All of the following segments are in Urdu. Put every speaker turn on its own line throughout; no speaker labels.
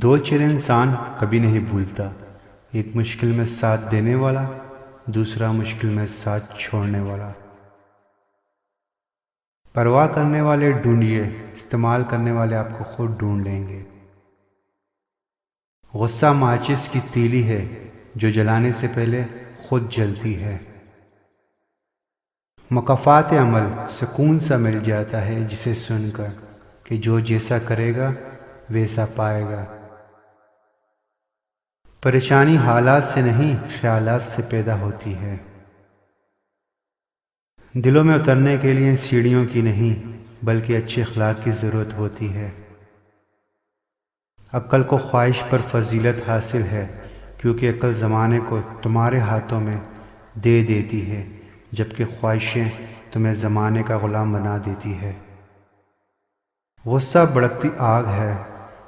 دو چیزیں انسان کبھی نہیں بھولتا، ایک مشکل میں ساتھ دینے والا، دوسرا مشکل میں ساتھ چھوڑنے والا۔ پرواہ کرنے والے ڈھونڈیے، استعمال کرنے والے آپ کو خود ڈھونڈ لیں گے۔ غصہ ماچس کی تیلی ہے جو جلانے سے پہلے خود جلتی ہے۔ مکافات عمل سکون سا مل جاتا ہے جسے سن کر کہ جو جیسا کرے گا ویسا پائے گا۔ پریشانی حالات سے نہیں خیالات سے پیدا ہوتی ہے۔ دلوں میں اترنے کے لیے سیڑھیوں کی نہیں بلکہ اچھے اخلاق کی ضرورت ہوتی ہے۔ عقل کو خواہش پر فضیلت حاصل ہے کیونکہ عقل زمانے کو تمہارے ہاتھوں میں دے دیتی ہے، جبکہ خواہشیں تمہیں زمانے کا غلام بنا دیتی ہے۔ غصہ بھڑکتی آگ ہے،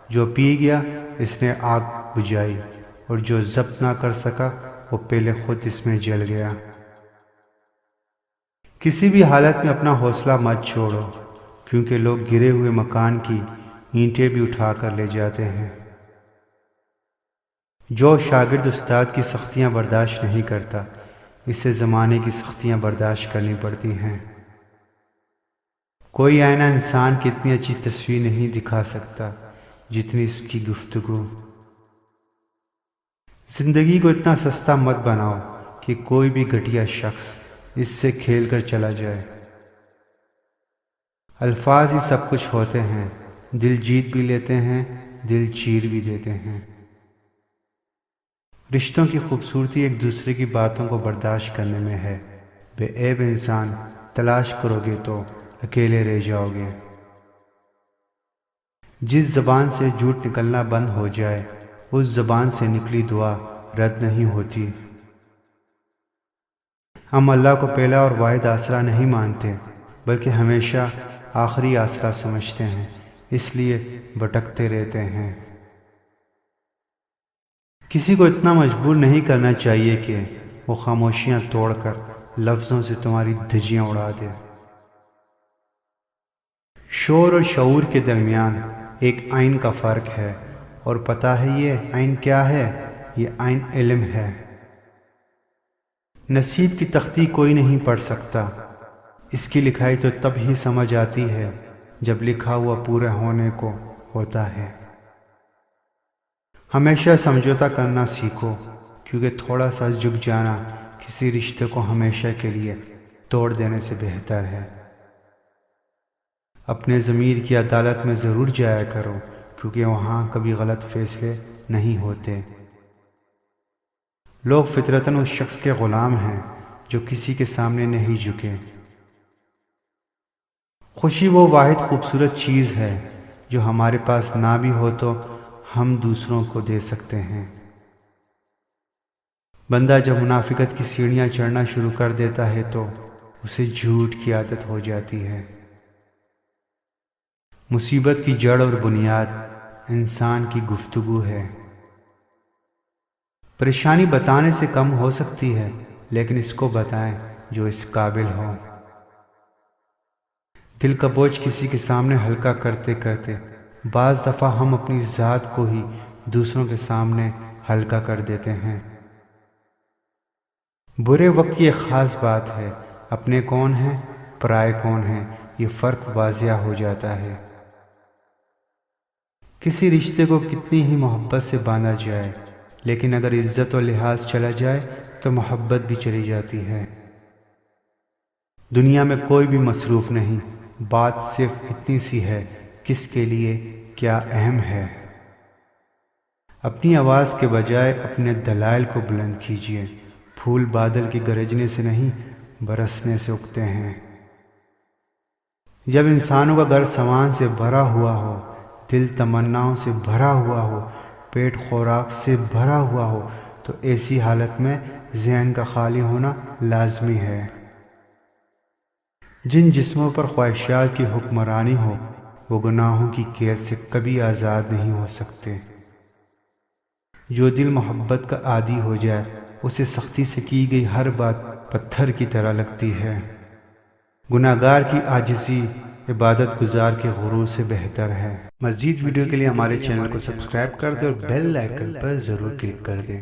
جو پی گیا اس نے آگ بجھائی، اور جو ضبط نہ کر سکا وہ پہلے خود اس میں جل گیا۔ کسی بھی حالت میں اپنا حوصلہ مت چھوڑو، کیونکہ لوگ گرے ہوئے مکان کی اینٹیں بھی اٹھا کر لے جاتے ہیں۔ جو شاگرد استاد کی سختیاں برداشت نہیں کرتا، اسے زمانے کی سختیاں برداشت کرنی پڑتی ہیں۔ کوئی آئینہ انسان کی اتنی اچھی تصویر نہیں دکھا سکتا جتنی اس کی گفتگو۔ زندگی کو اتنا سستا مت بناؤ کہ کوئی بھی گھٹیا شخص اس سے کھیل کر چلا جائے۔ الفاظ ہی سب کچھ ہوتے ہیں، دل جیت بھی لیتے ہیں، دل چیر بھی دیتے ہیں۔ رشتوں کی خوبصورتی ایک دوسرے کی باتوں کو برداشت کرنے میں ہے۔ بے عیب انسان تلاش کرو گے تو اکیلے رہ جاؤ گے۔ جس زبان سے جھوٹ نکلنا بند ہو جائے، اس زبان سے نکلی دعا رد نہیں ہوتی۔ ہم اللہ کو پہلا اور واحد آسرا نہیں مانتے بلکہ ہمیشہ آخری آسرا سمجھتے ہیں، اس لیے بھٹکتے رہتے ہیں۔ کسی کو اتنا مجبور نہیں کرنا چاہیے کہ وہ خاموشیاں توڑ کر لفظوں سے تمہاری دھجیاں اڑا دے۔ شعور اور شعور کے درمیان ایک عین کا فرق ہے، اور پتہ ہے یہ عین کیا ہے؟ یہ عین علم ہے۔ نصیب کی تختی کوئی نہیں پڑھ سکتا، اس کی لکھائی تو تب ہی سمجھ آتی ہے جب لکھا ہوا پورا ہونے کو ہوتا ہے۔ ہمیشہ سمجھوتا کرنا سیکھو، کیونکہ تھوڑا سا جھک جانا کسی رشتے کو ہمیشہ کے لیے توڑ دینے سے بہتر ہے۔ اپنے ضمیر کی عدالت میں ضرور جایا کرو، کیونکہ وہاں کبھی غلط فیصلے نہیں ہوتے۔ لوگ فطرتاً اس شخص کے غلام ہیں جو کسی کے سامنے نہیں جھکے۔ خوشی وہ واحد خوبصورت چیز ہے جو ہمارے پاس نہ بھی ہو تو ہم دوسروں کو دے سکتے ہیں۔ بندہ جب منافقت کی سیڑھیاں چڑھنا شروع کر دیتا ہے تو اسے جھوٹ کی عادت ہو جاتی ہے۔ مصیبت کی جڑ اور بنیاد انسان کی گفتگو ہے۔ پریشانی بتانے سے کم ہو سکتی ہے، لیکن اس کو بتائیں جو اس قابل ہو۔ دل کا بوجھ کسی کے سامنے ہلکا کرتے کرتے بعض دفعہ ہم اپنی ذات کو ہی دوسروں کے سامنے ہلکا کر دیتے ہیں۔ برے وقت کی ایک خاص بات ہے، اپنے کون ہیں پرائے کون ہیں، یہ فرق واضح ہو جاتا ہے۔ کسی رشتے کو کتنی ہی محبت سے باندھا جائے، لیکن اگر عزت و لحاظ چلا جائے تو محبت بھی چلی جاتی ہے۔ دنیا میں کوئی بھی مصروف نہیں، بات صرف اتنی سی ہے، کس کے لیے کیا اہم ہے۔ اپنی آواز کے بجائے اپنے دلائل کو بلند کیجیے۔ پھول بادل کے گرجنے سے نہیں برسنے سے اگتے ہیں۔ جب انسانوں کا گھر سامان سے بھرا ہوا ہو، دل تمناؤں سے بھرا ہوا ہو، پیٹ خوراک سے بھرا ہوا ہو، تو ایسی حالت میں ذہن کا خالی ہونا لازمی ہے۔ جن جسموں پر خواہشات کی حکمرانی ہو وہ گناہوں کی قید سے کبھی آزاد نہیں ہو سکتے۔ جو دل محبت کا عادی ہو جائے اسے سختی سے کی گئی ہر بات پتھر کی طرح لگتی ہے۔ گناہگار کی عاجزی عبادت گزار کے غرور سے بہتر ہے۔ مزید ویڈیو کے لیے ہمارے چینل کو سبسکرائب کر دیں اور بیل آئیکن پر ضرور کلک کر دیں۔